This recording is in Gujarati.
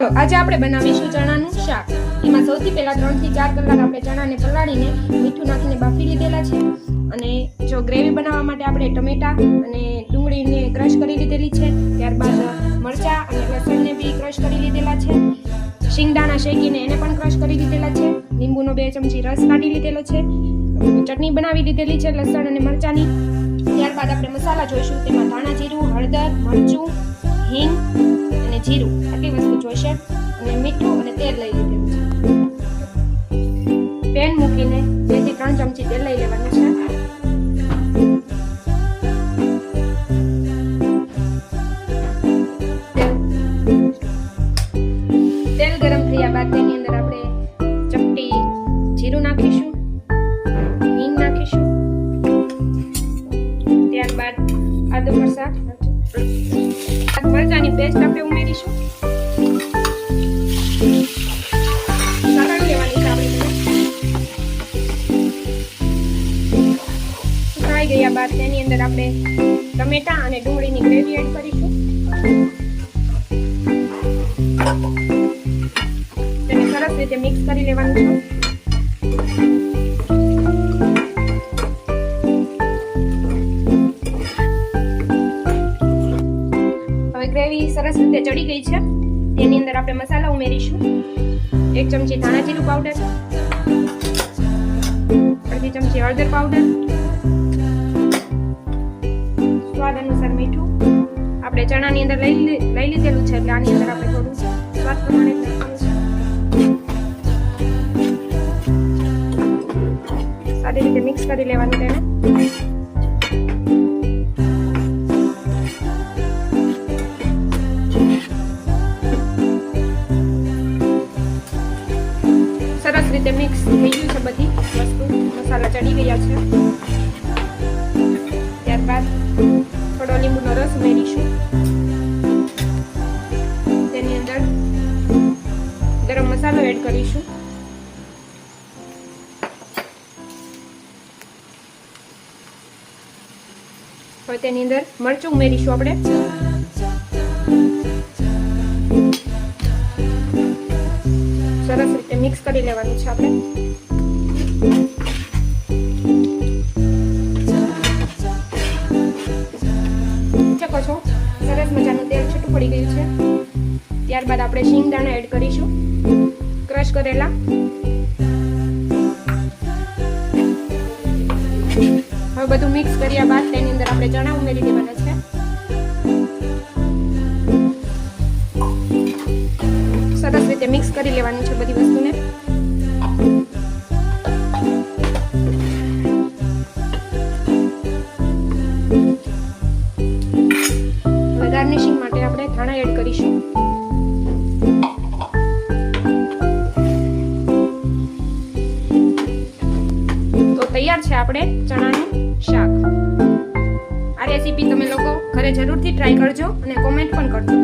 આજે આપણે બનાવીશું ચણાનું શાક. એમાં સૌથી પહેલા 3 થી 4 કલાક આપણે ચણાને પલાળીને મીઠું નાખીને બાફી લીધેલા છે. અને જો ગ્રેવી બનાવવા માટે આપણે ટમેટા અને ડુંગળીને ક્રશ કરી લીધેલી છે. ત્યારબાદ મરચા અને લસણને બી ક્રશ કરી લીધેલા છે. શિંગદાણા શેકીને એને પણ ક્રશ કરી લીધેલા છે. લીંબુનો 2 ચમચી રસ કાઢી લીધેલો છે. ચટણી બનાવી લીધેલી છે લસણ અને મરચાની. ત્યારબાદ આપણે મસાલા જોઈશું. તેમાં ધાણા જીરું, હળદર, મરચું, હિંગ અને જીરું આટલી વસ્તુ જોઈશે. અને મીઠું અને તેલ લઈ લીધેલું છે. પેન મૂકીને 2 થી 3 ચમચી તેલ લઈ લેવાનું છે. તેલ ગરમ થયા બાદ તેની અંદર આપણે ચપટી જીરું નાખીશું, હિંગ નાખીશું. ત્યારબાદ આદુ મરચાની પેસ્ટ આપણે ઉમેરીશું. સાતળી લેવાની છે આપણે. સુકાઈ ગયા બાદ તેની અંદર આપણે ટમેટા અને ડુંગળીની ગ્રેવી એડ કરીશું. તેને સરસ રીતે મિક્સ કરી લેવાનું છે. ગ્રેવી સરસ રીતે ચડી ગઈ છે. તેની અંદર આપણે મસાલા ઉમેરીશું. 1 ચમચી ધાણા જીરું પાવડર, અડધી ચમચી હળદર પાવડર, સ્વાદ અનુસાર મીઠું. આપણે ચણાની અંદર લઈ લીધેલું છે એટલે આની અંદર આપણે થોડું સ્વાદ પ્રમાણે સારી રીતે મિક્સ કરી લેવાનું તેને. સરસ રીતે મિક્સ થઈ ગયું છે. બધી વસ્તુ મસાલા ચડી ગયા છે. ત્યારબાદ થોડો લીંબુનો રસ ઉમેરીશું. તેની અંદર ગરમ મસાલો એડ કરીશું. હવે તેની અંદર મરચું ઉમેરીશું આપણે. સરસ રીતે મિક્સ કરી લેવાનું છે આપણે. શકો છો સરસ મજાનું તેલ છૂટું પડી ગયું છે. ત્યારબાદ આપણે શિંગદાણા એડ કરીશું, ક્રશ કરેલા. હવે બધું મિક્સ કર્યા બાદ તેની અંદર આપણે ચણા ઉમેરી દેવાના છે. સરસ રીતે મિક્સ કરી લેવાનું છે બધી વસ્તુને. હવે ગાર્નિશિંગ માટે આપણે ધાણા એડ કરીશું. તો તૈયાર છે આપણે ચણાનું શાક. આ રેસીપી તમે લોકો ઘરે જરૂરથી ટ્રાય કરજો અને કોમેન્ટ પણ કરજો.